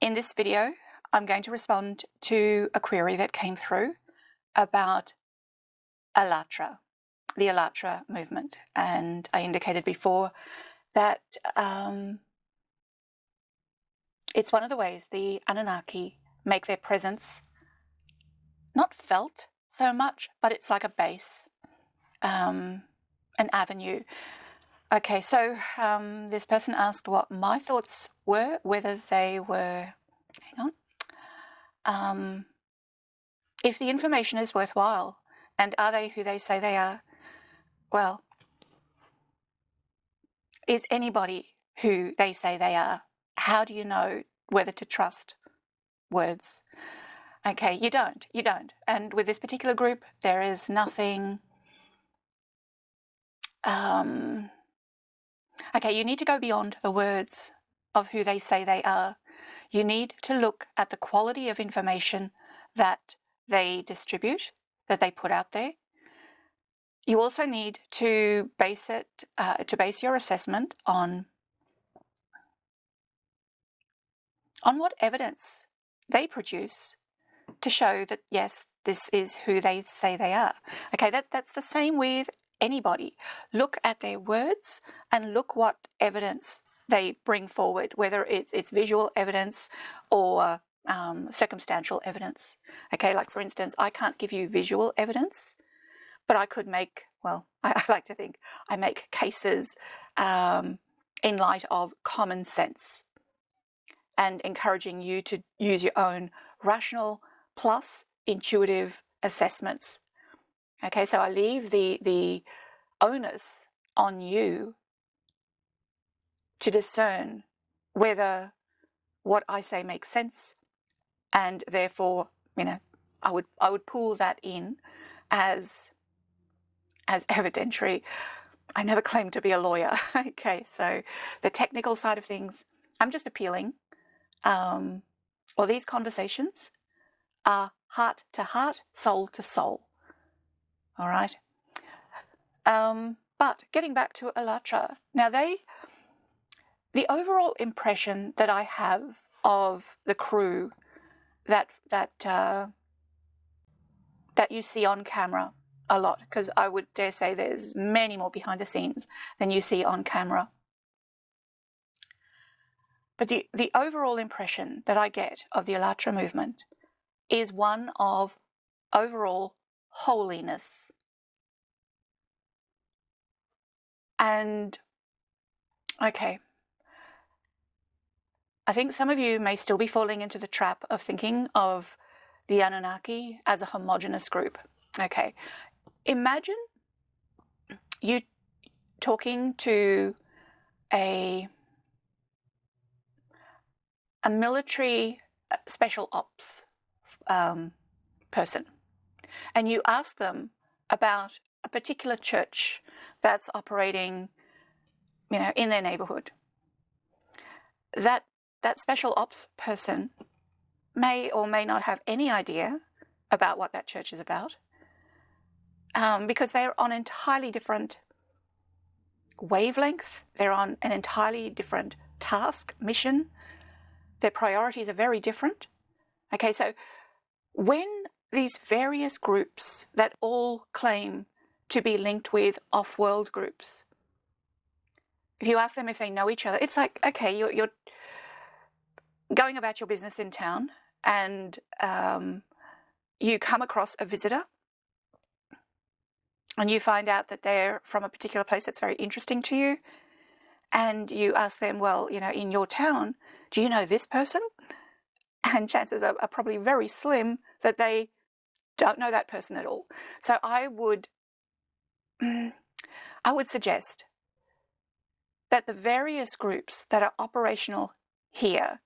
In this video, I'm going to respond to a query that came through about Allatra, the Allatra movement. And I indicated before that it's one of the ways the Anunnaki make their presence not felt so much, but it's like a base, an avenue. Okay, so this person asked what my thoughts were, whether they were, if the information is worthwhile, and are they who they say they are? Well, is anybody who they say they are? How do you know whether to trust words? Okay, you don't. And with this particular group, there is nothing. Okay, you need to go beyond the words of who they say they are. You need to look at the quality of information that they distribute, that they put out there. You also need to base your assessment on what evidence they produce to show that, yes, this is who they say they are. Okay, that's the same with anybody. Look at their words and look what evidence they bring forward, whether it's visual evidence or circumstantial evidence. Okay, like for instance, I can't give you visual evidence, but I could make, well, I like to think I make cases in light of common sense and encouraging you to use your own rational plus intuitive assessments. Okay, so I leave the onus on you to discern whether what I say makes sense, and therefore, I would pull that in as evidentiary. I never claimed to be a lawyer. Okay, so the technical side of things, I'm just appealing. These conversations are heart to heart, soul to soul. All right. But getting back to Allatra, now the overall impression that I have of the crew that you see on camera a lot, because I would dare say there's many more behind the scenes than you see on camera. But the overall impression that I get of the Allatra movement is one of overall holiness. And, okay, I think some of you may still be falling into the trap of thinking of the Anunnaki as a homogeneous group. Okay, imagine you talking to a military special ops person, and you ask them about a particular church that's operating, in their neighborhood. That special ops person may or may not have any idea about what that church is about, because they're on entirely different wavelength. They're on an entirely different task, mission. Their priorities are very different. Okay, so when these various groups that all claim to be linked with off-world groups, if you ask them if they know each other, it's like, okay, you're going about your business in town, and you come across a visitor, and you find out that they're from a particular place that's very interesting to you, and you ask them, well, in your town, do you know this person? And chances are probably very slim that they don't know that person at all. So I would suggest that the various groups that are operational here,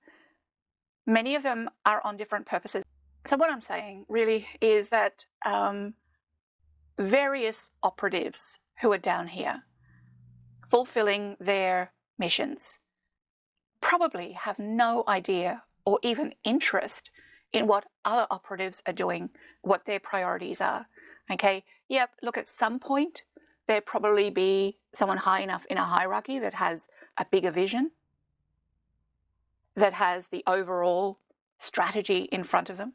many of them are on different purposes. So what I'm saying really is that various operatives who are down here fulfilling their missions probably have no idea or even interest in what other operatives are doing, what their priorities are. Okay, yep, look, at some point there'd probably be someone high enough in a hierarchy that has a bigger vision. that has the overall strategy in front of them.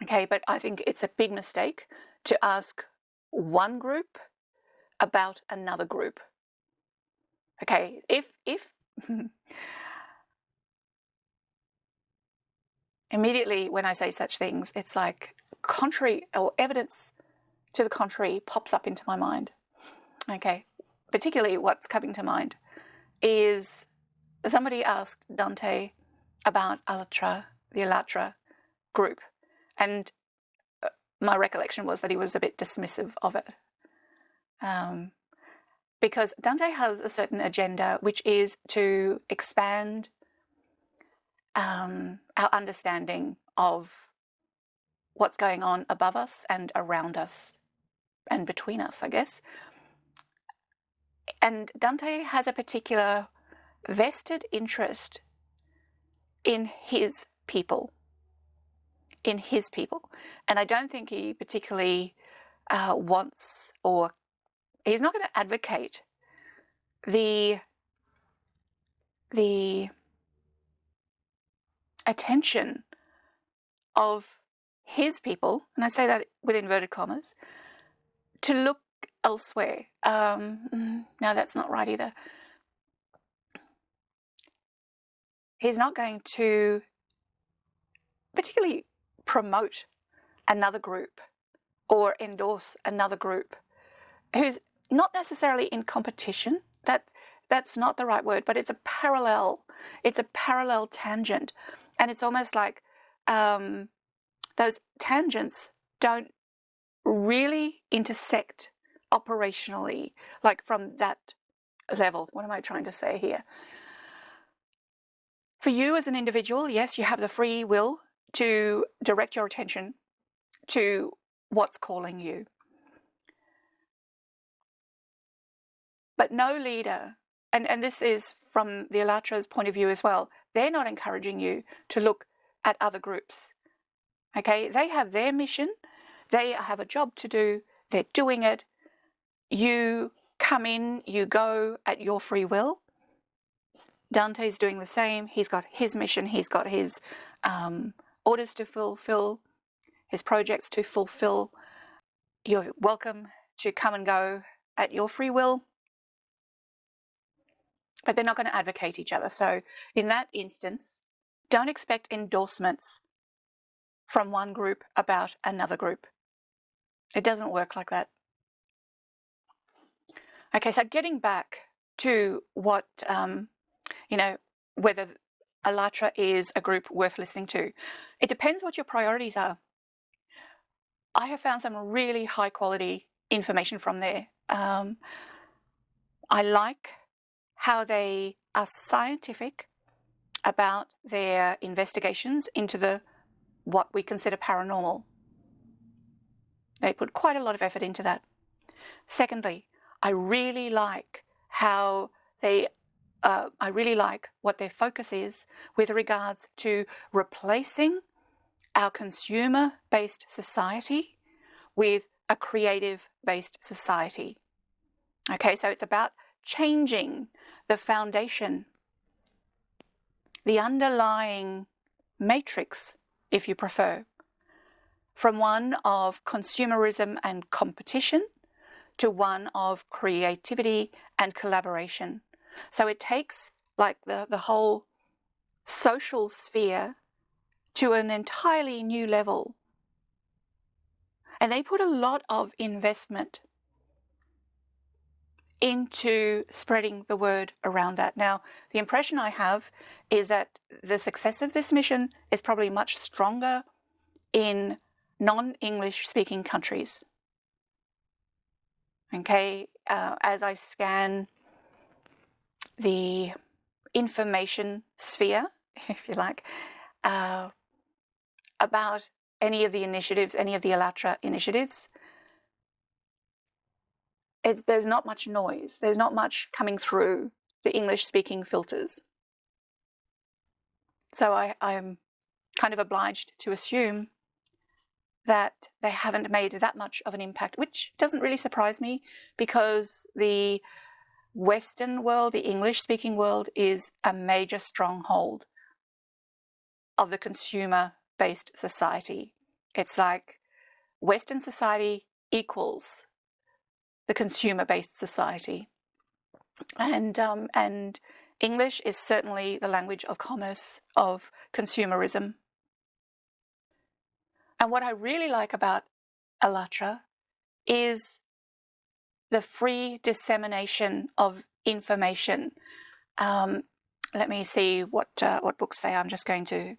Okay, but I think it's a big mistake to ask one group about another group. Okay, if immediately when I say such things, it's like contrary or evidence to the contrary pops up into my mind. Okay, particularly what's coming to mind is somebody asked Dante about Allatra, the Allatra group, and my recollection was that he was a bit dismissive of it. Because Dante has a certain agenda, which is to expand our understanding of what's going on above us and around us and between us, I guess. And Dante has a particular vested interest in his people. And I don't think he particularly wants, or he's not going to advocate the attention of his people, and I say that with inverted commas, to look elsewhere. No, that's not right either. He's not going to particularly promote another group or endorse another group who's not necessarily in competition. That's not the right word, but it's a parallel tangent. And it's almost like those tangents don't really intersect operationally, like from that level. What am I trying to say here? For you as an individual, yes, you have the free will to direct your attention to what's calling you. But no leader, and this is from the Allatra's point of view as well, they're not encouraging you to look at other groups. Okay, they have their mission, they have a job to do, they're doing it. You come in, you go at your free will. Dante's doing the same. He's got his mission, he's got his orders to fulfill, his projects to fulfill. You're welcome to come and go at your free will, but they're not going to advocate each other. So in that instance, don't expect endorsements from one group about another group. It doesn't work like that. Okay, so getting back to what, whether Allatra is a group worth listening to. It depends what your priorities are. I have found some really high quality information from there. I like how they are scientific about their investigations into what we consider paranormal. They put quite a lot of effort into that. Secondly, I really like how I really like what their focus is with regards to replacing our consumer-based society with a creative-based society. Okay, so it's about changing the foundation, the underlying matrix, if you prefer, from one of consumerism and competition to one of creativity and collaboration. So it takes like the whole social sphere to an entirely new level. And they put a lot of investment into spreading the word around that. Now, the impression I have is that the success of this mission is probably much stronger in non-English speaking countries. Okay, as I scan the information sphere, if you like, about any of the initiatives, any of the Allatra initiatives, there's not much noise. There's not much coming through the English-speaking filters. So I'm kind of obliged to assume that they haven't made that much of an impact, which doesn't really surprise me because the Western world, the English-speaking world, is a major stronghold of the consumer-based society. It's like Western society equals the consumer-based society. And English is certainly the language of commerce, of consumerism. And what I really like about Allatra is the free dissemination of information. Let me see what books they are. I'm just going to.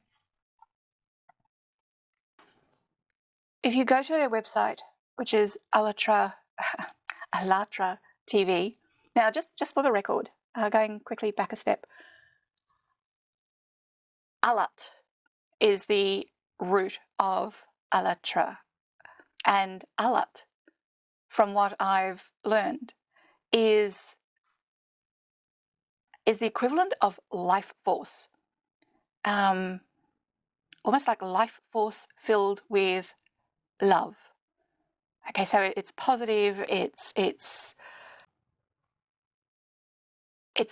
If you go to their website, which is Allatra TV. Now, just for the record, going quickly back a step, Allat is the root of Allatra, and Allat, from what I've learned, is the equivalent of life force, almost like life force filled with love. Okay, so it's positive, it's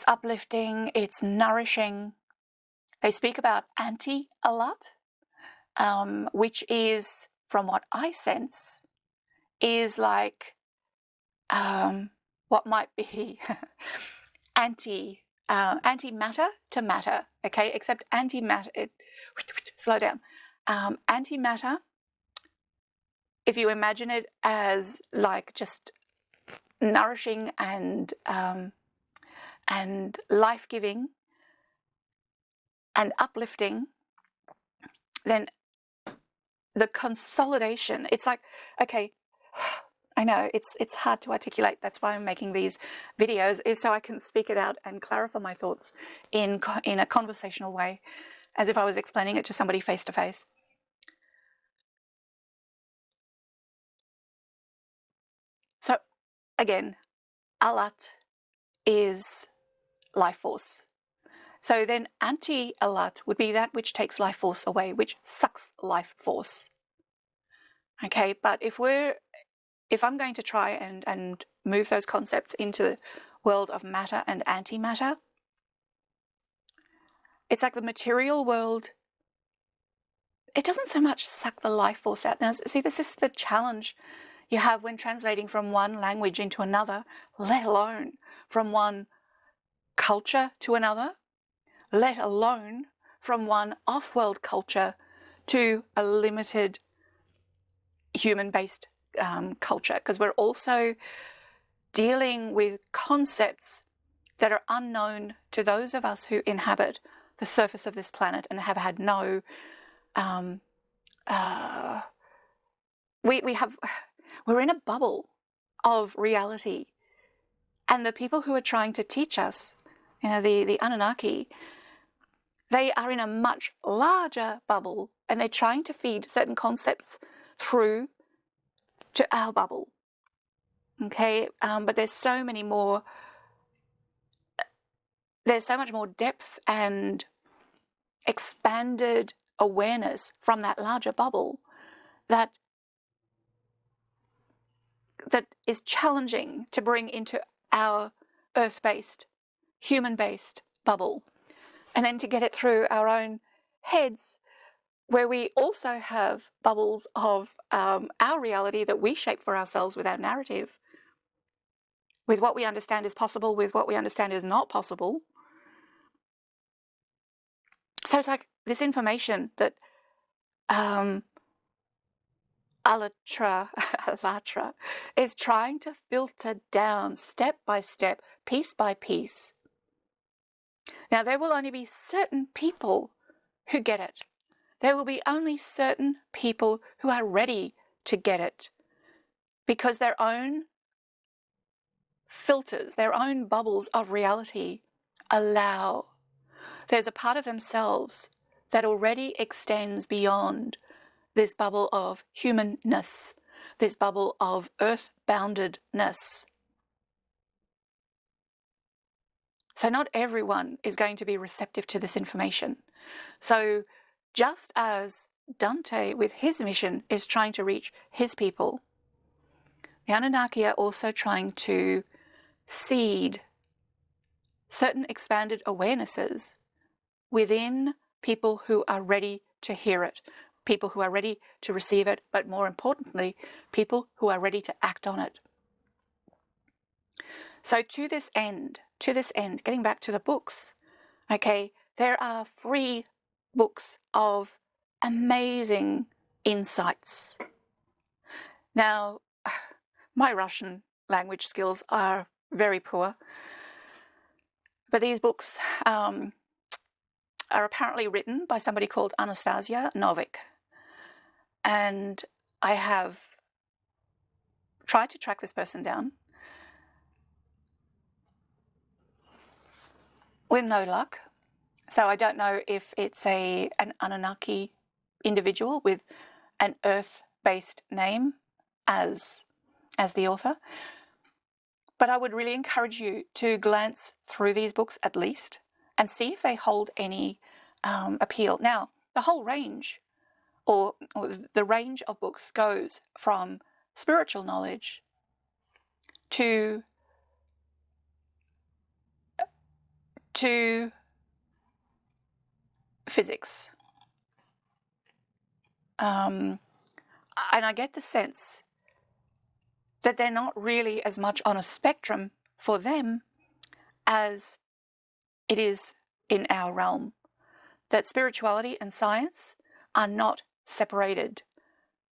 uplifting, it's nourishing. They speak about anti-Allat, which is, from what I sense, is like what might be antimatter to matter. Okay, except antimatter. Slow down. Antimatter, if you imagine it as like just nourishing and life-giving and uplifting, then the consolidation, it's like, okay, I know it's hard to articulate. That's why I'm making these videos, is so I can speak it out and clarify my thoughts in a conversational way, as if I was explaining it to somebody face to face. So again, Allat is life force. So then anti-Allat would be that which takes life force away, which sucks life force. Okay, but if I'm going to try and move those concepts into the world of matter and antimatter, it's like the material world, it doesn't so much suck the life force out. Now, see, this is the challenge you have when translating from one language into another, let alone from one culture to another, let alone from one off-world culture to a limited human-based culture, because we're also dealing with concepts that are unknown to those of us who inhabit the surface of this planet and have had no we're in a bubble of reality, and the people who are trying to teach us, the Anunnaki, they are in a much larger bubble, and they're trying to feed certain concepts through to our bubble. Okay, but there's so much more depth and expanded awareness from that larger bubble that is challenging to bring into our earth-based, human-based bubble, and then to get it through our own heads, where we also have bubbles of our reality that we shape for ourselves with our narrative, with what we understand is possible, with what we understand is not possible. So it's like this information that Allatra is trying to filter down step by step, piece by piece. Now, there will only be certain people who get it. There will be only certain people who are ready to get it, because their own filters, their own bubbles of reality allow. There's a part of themselves that already extends beyond this bubble of humanness, this bubble of earth-boundedness. So not everyone is going to be receptive to this information. So just as Dante, with his mission, is trying to reach his people, the Anunnaki are also trying to seed certain expanded awarenesses within people who are ready to hear it, people who are ready to receive it, but more importantly, people who are ready to act on it. So to this end, getting back to the books, okay, there are free books of amazing insights. Now, my Russian language skills are very poor, but these books are apparently written by somebody called Anastasia Novik. And I have tried to track this person down with no luck. So I don't know if it's an Anunnaki individual with an Earth-based name as the author. But I would really encourage you to glance through these books at least and see if they hold any appeal. Now, the whole range, or the range of books, goes from spiritual knowledge to physics. And I get the sense that they're not really as much on a spectrum for them as it is in our realm. That spirituality and science are not separated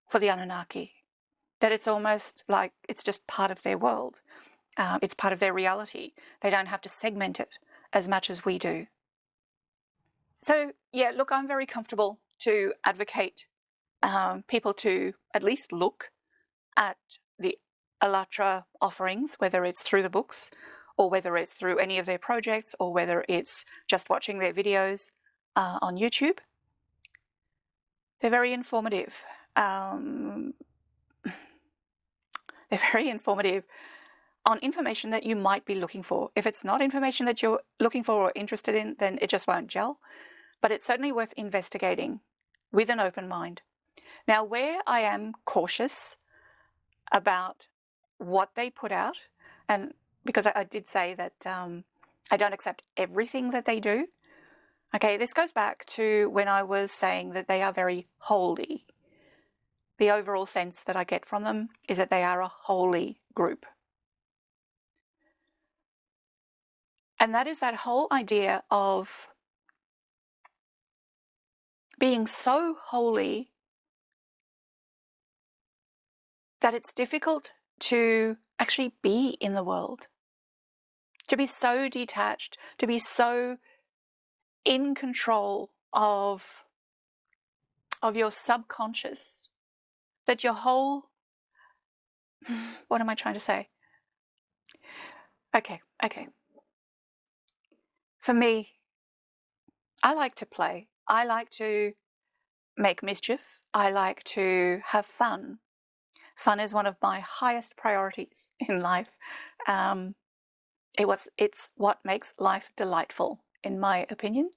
for the Anunnaki. That it's almost like it's just part of their world. It's part of their reality. They don't have to segment it as much as we do. So, yeah, look, I'm very comfortable to advocate people to at least look at the Allatra offerings, whether it's through the books or whether it's through any of their projects or whether it's just watching their videos on YouTube. They're very informative. They're very informative on information that you might be looking for. If it's not information that you're looking for or interested in, then it just won't gel. But it's certainly worth investigating with an open mind. Now, where I am cautious about what they put out, and because I did say that I don't accept everything that they do. Okay, this goes back to when I was saying that they are very holy. The overall sense that I get from them is that they are a holy group. And that is that whole idea of being so holy that it's difficult to actually be in the world. To be so detached, to be so in control of your subconscious that your whole, what am I trying to say? Okay. For me, I like to play. I like to make mischief. I like to have fun. Fun is one of my highest priorities in life. It's what makes life delightful, in my opinion.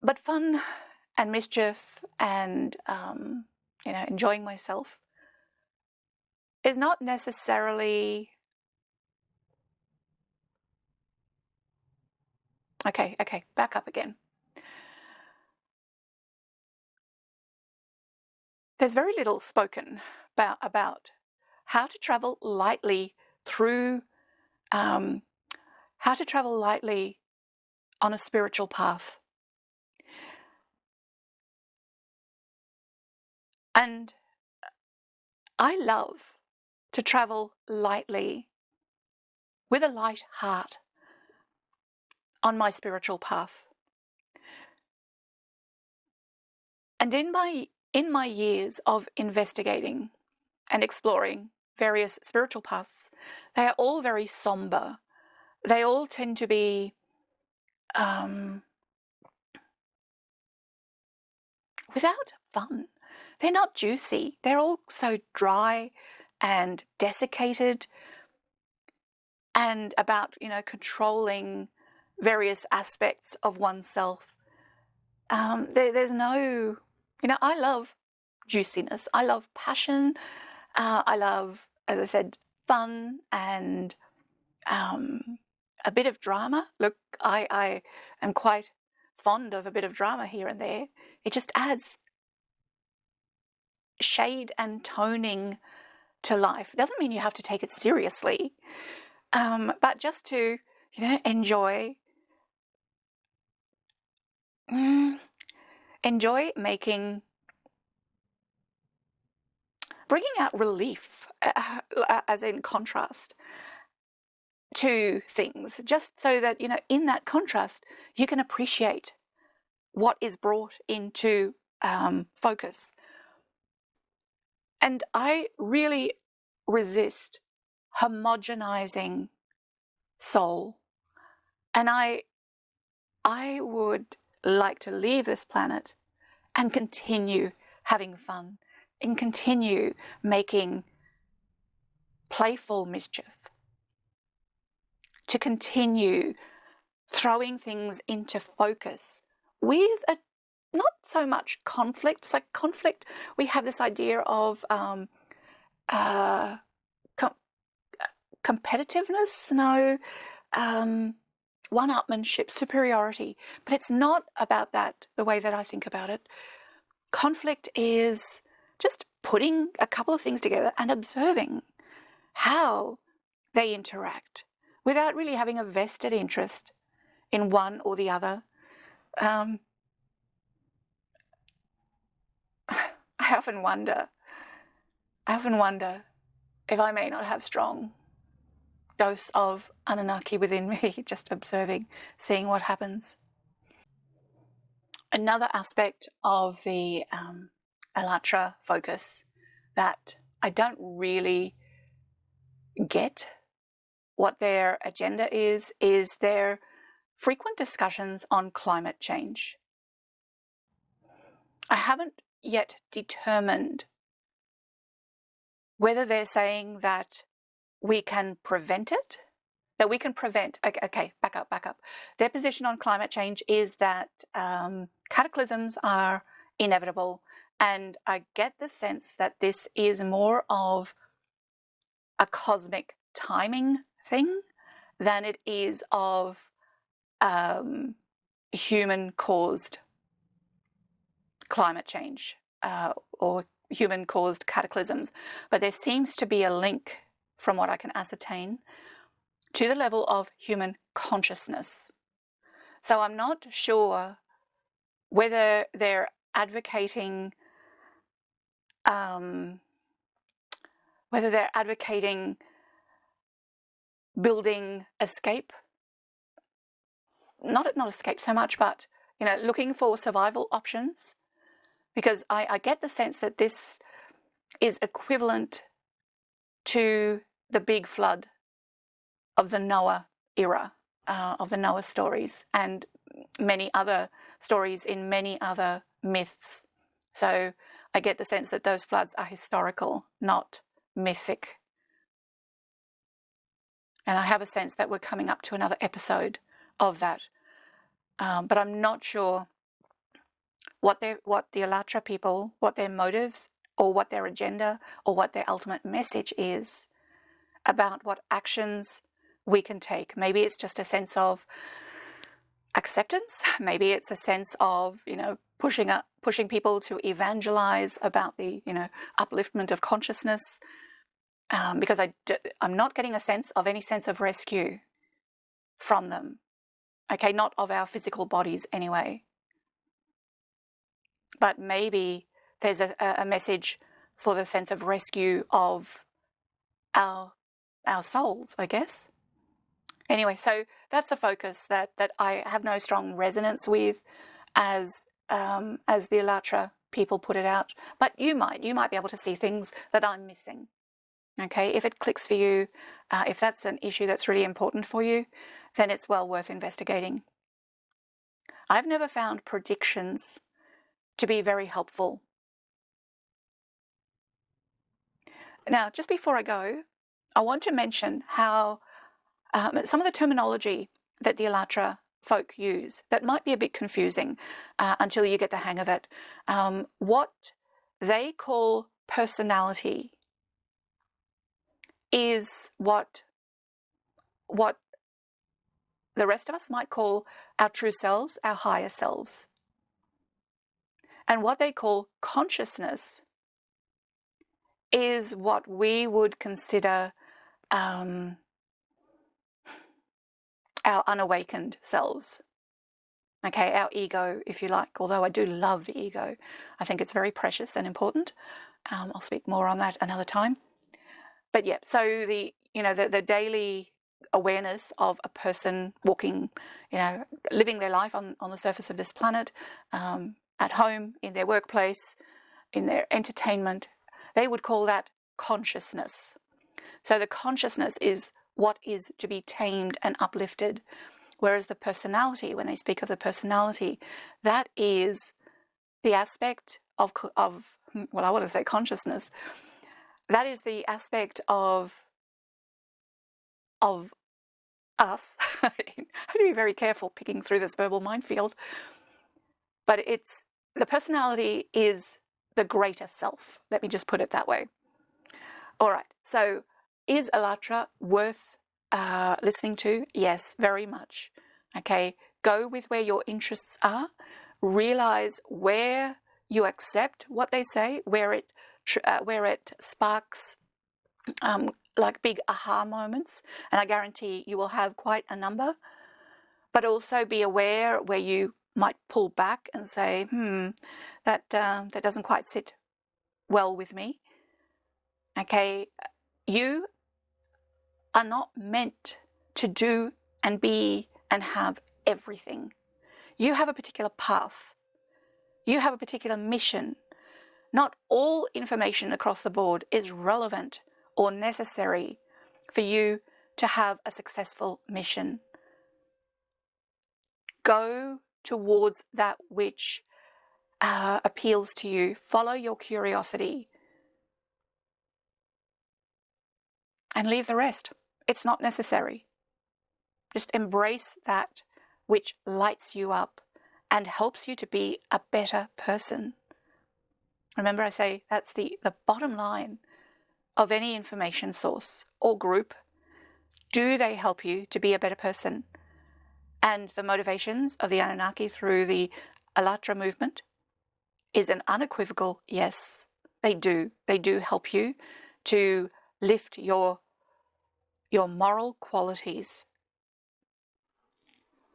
But fun and mischief and enjoying myself is not necessarily okay. Back up again. There's very little spoken about how to travel lightly through, how to travel lightly on a spiritual path. And I love to travel lightly with a light heart on my spiritual path. And in my years of investigating and exploring various spiritual paths, they are all very somber. They all tend to be without fun. They're not juicy. They're all so dry and desiccated and about, controlling various aspects of oneself. There's no, I love juiciness. I love passion. I love, as I said, fun and a bit of drama. Look, I am quite fond of a bit of drama here and there. It just adds shade and toning to life. It doesn't mean you have to take it seriously, but just to, enjoy bringing out relief, as in contrast to things, just so that, in that contrast, you can appreciate what is brought into focus. And I really resist homogenizing soul. And I would like to leave this planet and continue having fun and continue making playful mischief, to continue throwing things into focus with not so much conflict. It's like conflict, we have this idea of competitiveness, one-upmanship, superiority, but it's not about that the way that I think about it. Conflict is just putting a couple of things together and observing how they interact without really having a vested interest in one or the other. I often wonder if I may not have strong dose of Anunnaki within me, just observing, seeing what happens. Another aspect of the Allatra focus that I don't really get what their agenda is their frequent discussions on climate change. I haven't yet determined whether they're saying that we can prevent it, okay, back up. Their position on climate change is that cataclysms are inevitable, and I get the sense that this is more of a cosmic timing thing than it is of human-caused climate change or human-caused cataclysms. But there seems to be a link, from what I can ascertain, to the level of human consciousness. So I'm not sure whether they're advocating building escape, not escape so much, but looking for survival options, because I get the sense that this is equivalent to the big flood of the Noah era, of the Noah stories, and many other stories in many other myths. So I get the sense that those floods are historical, not mythic. And I have a sense that we're coming up to another episode of that. But I'm not sure what the Allatra people, what their motives or what their agenda or what their ultimate message is about what actions we can take. Maybe it's just a sense of acceptance. Maybe it's a sense of, pushing people to evangelize about the, upliftment of consciousness. Because I'm not getting a sense of any sense of rescue from them. Okay, not of our physical bodies anyway. But maybe there's a message for the sense of rescue of our souls, I guess. Anyway, so that's a focus that I have no strong resonance with as the Allatra people put it out. But you might be able to see things that I'm missing. Okay, if it clicks for you, if that's an issue that's really important for you, then it's well worth investigating. I've never found predictions to be very helpful. Now, just before I go, I want to mention how some of the terminology that the Allatra folk use that might be a bit confusing until you get the hang of it. What they call personality is what what the rest of us might call our true selves, our higher selves. And what they call consciousness is what we would consider our unawakened selves. Okay, our ego, if you like, although I do love the ego. I think it's very precious and important. I'll speak more on that another time. But yeah, so the daily awareness of a person walking, living their life on the surface of this planet, at home, in their workplace, in their entertainment, they would call that consciousness. So the consciousness is what is to be tamed and uplifted. Whereas the personality, when they speak of the personality, that is the aspect of well, I want to say consciousness. That is the aspect of us. I have to be very careful picking through this verbal minefield. But the personality is the greater self. Let me just put it that way. All right. So is Allatra worth listening to? Yes, very much. Okay, go with where your interests are. Realize where you accept what they say, where it sparks like big aha moments, and I guarantee you will have quite a number. But also be aware where you might pull back and say, that doesn't quite sit well with me. Okay, you are not meant to do and be and have everything. You have a particular path. You have a particular mission. Not all information across the board is relevant or necessary for you to have a successful mission. Go towards that which appeals to you. Follow your curiosity. And leave the rest. It's not necessary. Just embrace that which lights you up and helps you to be a better person. Remember, I say that's the bottom line of any information source or group. Do they help you to be a better person? And the motivations of the Anunnaki through the Allatra movement is an unequivocal yes. They do. They do help you to lift your moral qualities.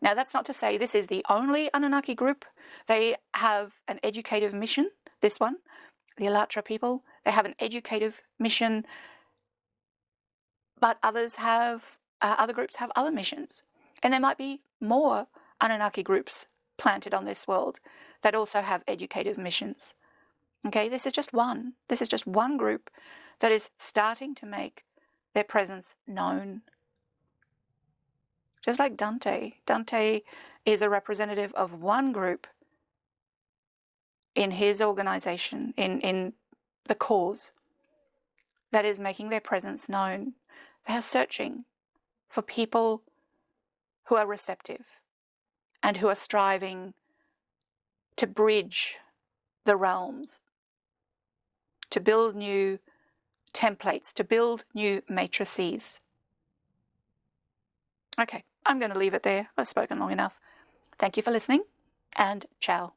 Now, that's not to say this is the only Anunnaki group. They have an educative mission, this one, the Allatra people. They have an educative mission, but other groups have other missions. And there might be more Anunnaki groups planted on this world that also have educative missions. Okay, this is just one. This is just one group that is starting to make their presence known. Just like Dante. Dante is a representative of one group in his organization, in the cause, that is making their presence known. They are searching for people who are receptive and who are striving to bridge the realms, to build new templates, to build new matrices. Okay, I'm going to leave it there. I've spoken long enough. Thank you for listening, and ciao.